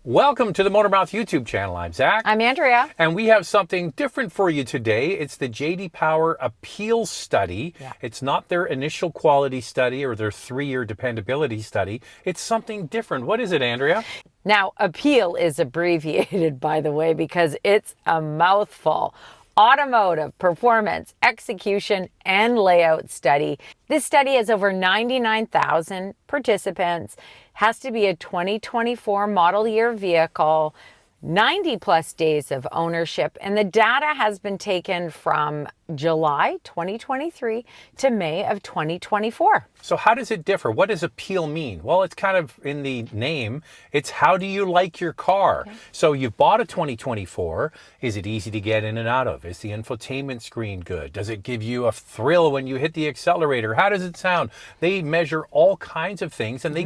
Welcome to the Motormouth YouTube channel. I'm Zach. I'm Andrea. And we have something different for you today. It's the J.D. Power APEAL Study. Yeah. It's not their initial quality study or their 3-year dependability study. It's something different. What is it, Andrea? Now, APEAL is abbreviated, by the way, because it's a mouthful. Automotive Performance, Execution, and Layout Study. This study has over 99,000 participants, has to be a 2024 model year vehicle, 90 plus days of ownership, and the data has been taken from July 2023 to May of 2024. So how does it differ? What does APEAL mean? Well, it's kind of in the name. It's how do you like your car? Okay. So you've bought a 2024. Is it easy to get in and out of? Is the infotainment screen good? Does it give you a thrill when you hit the accelerator? How does it sound? They measure all kinds of things, and they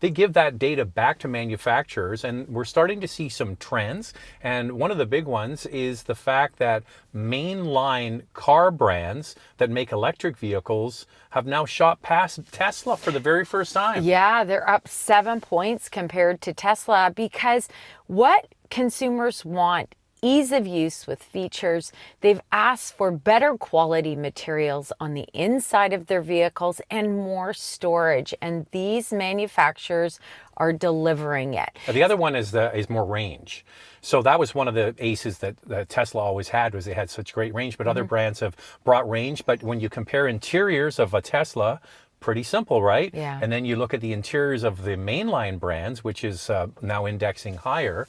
give that data back to manufacturers, and we're starting to see some trends. And one of the big ones is the fact that mainline car brands that make electric vehicles have now shot past Tesla for the very first time. Yeah, they're up 7 points compared to Tesla because what consumers want, ease of use with features. They've asked for better quality materials on the inside of their vehicles and more storage, and these manufacturers are delivering it. The other one is more range. So that was one of the aces that Tesla always had, was they had such great range, but other brands have brought range. But when you compare interiors of a Tesla, pretty simple, right? Yeah. And then you look at the interiors of the mainline brands, which is now indexing higher.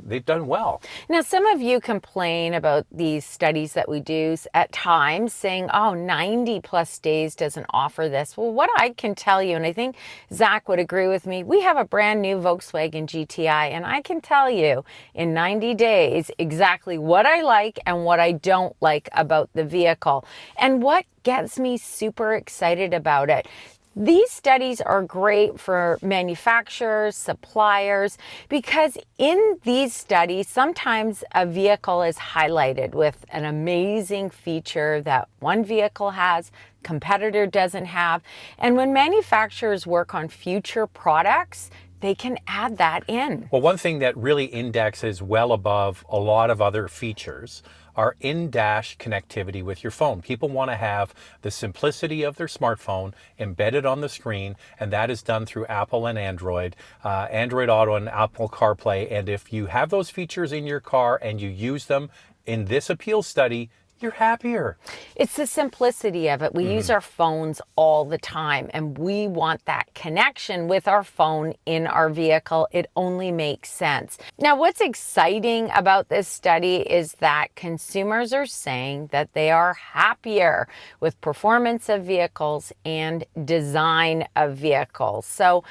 They've done well. Now, some of you complain about these studies that we do at times saying, oh, 90 plus days doesn't offer this. Well, what I can tell you, and I think Zach would agree with me, we have a brand new Volkswagen GTI, and I can tell you in 90 days exactly what I like and what I don't like about the vehicle. And what gets me super excited about it. These studies are great for manufacturers, suppliers, because in these studies, sometimes a vehicle is highlighted with an amazing feature that one vehicle has, competitor doesn't have. And when manufacturers work on future products, they can add that in. Well, one thing that really indexes well above a lot of other features are in-dash connectivity with your phone. People want to have the simplicity of their smartphone embedded on the screen, and that is done through Apple and Android, Android Auto and Apple CarPlay. And if you have those features in your car and you use them in this APEAL study, you're happier. It's the simplicity of it. We use our phones all the time, and we want that connection with our phone in our vehicle. It only makes sense. Now, what's exciting about this study is that consumers are saying that they are happier with performance of vehicles and design of vehicles. So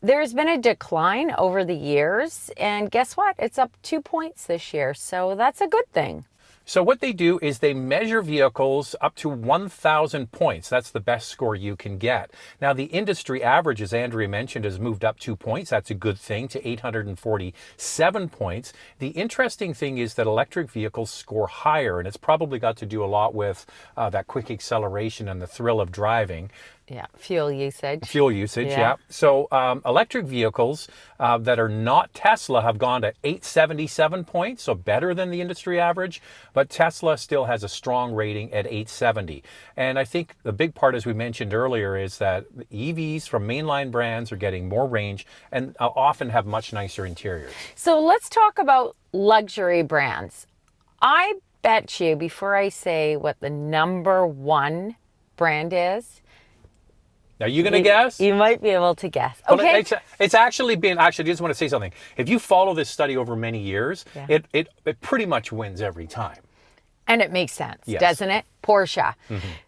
there's been a decline over the years, and guess what? It's up 2 points this year, so that's a good thing. So what they do is they measure vehicles up to 1,000 points. That's the best score you can get. Now, the industry average, as Andrea mentioned, has moved up 2 points. That's a good thing, to 847 points. The interesting thing is that electric vehicles score higher, and it's probably got to do a lot with that quick acceleration and the thrill of driving. Yeah, fuel usage. Fuel usage, yeah. So electric vehicles that are not Tesla have gone to 877 points, so better than the industry average, but Tesla still has a strong rating at 870. And I think the big part, as we mentioned earlier, is that EVs from mainline brands are getting more range and often have much nicer interiors. So let's talk about luxury brands. I bet you, before I say what the number one brand is, are you going to guess? You might be able to guess. Okay. Well, it's actually been, I just want to say something. If you follow this study over many years, it pretty much wins every time. And it makes sense, yes, doesn't it? Porsche.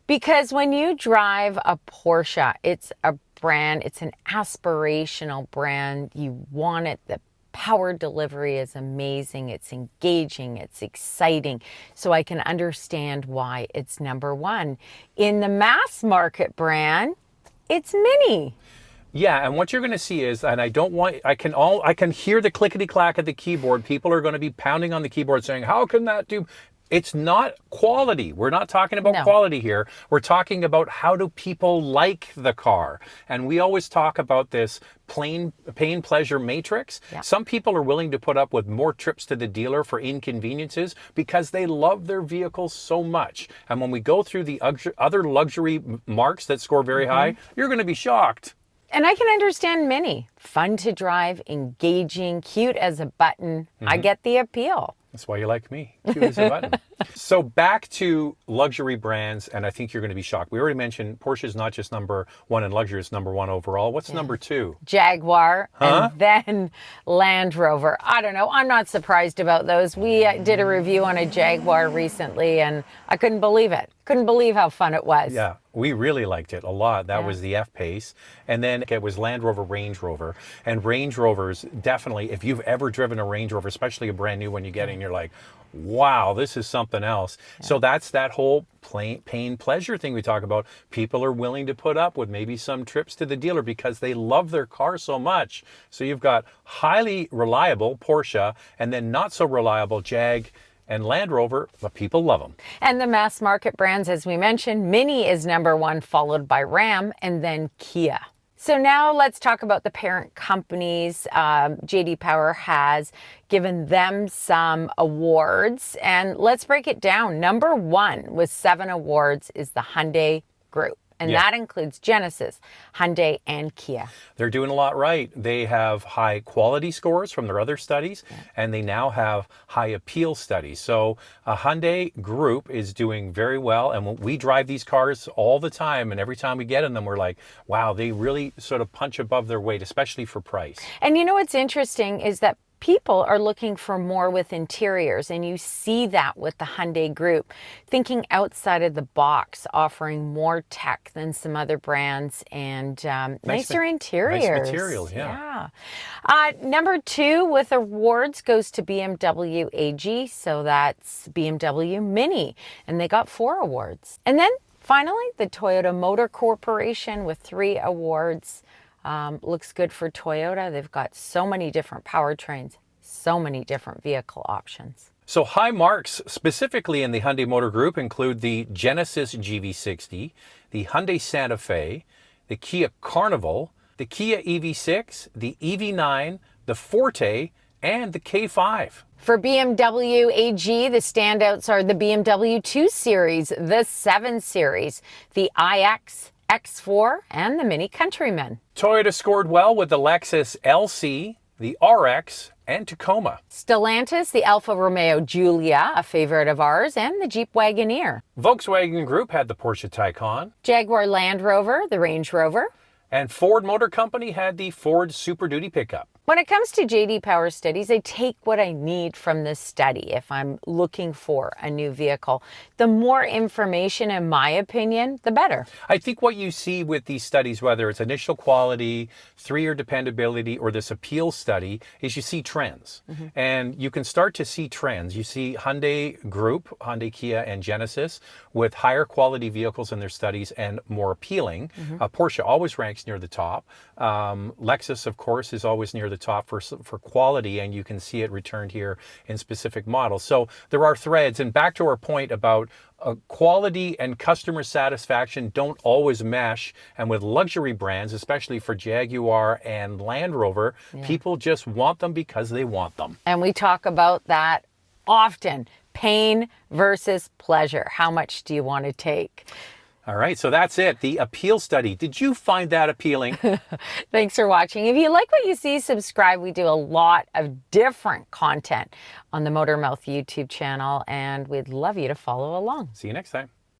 Because when you drive a Porsche, it's a brand, it's an aspirational brand. You want it, the power delivery is amazing, it's engaging, it's exciting. So I can understand why it's number one. In the mass market brand, it's Mini. Yeah, and what you're going to see is, and I can hear the clickety clack at the keyboard. People are going to be pounding on the keyboard saying, "How can that do?" It's not quality. We're not talking about No. quality here. We're talking about how do people like the car. And we always talk about this pain pleasure matrix. Yeah. Some people are willing to put up with more trips to the dealer for inconveniences because they love their vehicles so much. And when we go through the other luxury marks that score very high, you're going to be shocked. And I can understand many. Fun to drive, engaging, cute as a button. I get the appeal. That's why you like me. Cute as a button. So back to luxury brands, and I think you're going to be shocked. We already mentioned Porsche is not just number one in luxury, it's number one overall. What's number two? Jaguar, and then Land Rover. I don't know. I'm not surprised about those. We did a review on a Jaguar recently, and I couldn't believe it. Couldn't believe how fun it was. Yeah, we really liked it a lot. That was the F-Pace. And then it was Land Rover, Range Rover. And Range Rovers, definitely, if you've ever driven a Range Rover, especially a brand new one you get in, you're like, wow, this is something else. So that's that whole pain pleasure thing we talk about. People are willing to put up with maybe some trips to the dealer because they love their car so much. So you've got highly reliable Porsche and then not so reliable Jag and Land Rover, but people love them. And the mass market brands, as we mentioned, Mini is number one, followed by Ram, and then Kia. So now let's talk about the parent companies. J.D. Power has given them some awards, and let's break it down. Number one with 7 awards is the Hyundai Group. And that includes Genesis, Hyundai, and Kia. They're doing a lot right. They have high quality scores from their other studies, and they now have high appeal studies. So a Hyundai Group is doing very well. And when we drive these cars all the time, and every time we get in them, we're like, wow, they really sort of punch above their weight, especially for price. And you know what's interesting is that people are looking for more with interiors, and you see that with the Hyundai Group, thinking outside of the box, offering more tech than some other brands, and nicer interiors. Nice materials, yeah. Number two with awards goes to BMW AG, so that's BMW Mini, and they got 4 awards. And then finally, the Toyota Motor Corporation with 3 awards. Looks good for Toyota. They've got so many different powertrains, so many different vehicle options. So high marks specifically in the Hyundai Motor Group include the Genesis GV60, the Hyundai Santa Fe, the Kia Carnival, the Kia EV6, the EV9, the Forte, and the K5. For BMW AG, the standouts are the BMW 2 Series, the 7 Series, the iX, X4, and the Mini Countryman. Toyota scored well with the Lexus LC, the RX, and Tacoma. Stellantis, the Alfa Romeo Giulia, a favorite of ours, and the Jeep Wagoneer. Volkswagen Group had the Porsche Taycan. Jaguar Land Rover, the Range Rover. And Ford Motor Company had the Ford Super Duty pickup. When it comes to J.D. Power studies, I take what I need from this study if I'm looking for a new vehicle. The more information, in my opinion, the better. I think what you see with these studies, whether it's initial quality, 3-year dependability, or this appeal study, is you see trends. And you can start to see trends. You see Hyundai Group, Hyundai, Kia, and Genesis with higher quality vehicles in their studies and more appealing. Porsche always ranks near the top. Lexus, of course, is always near the top for quality, and you can see it returned here in specific models. So there are threads, and back to our point about quality and customer satisfaction don't always mesh, and with luxury brands, especially for Jaguar and Land Rover, people just want them because they want them. And we talk about that often. Pain versus pleasure. How much do you want to take? All right, so that's it. The appeal study. Did you find that appealing? Thanks for watching. If you like what you see, subscribe. We do a lot of different content on the Motormouth YouTube channel, and we'd love you to follow along. See you next time.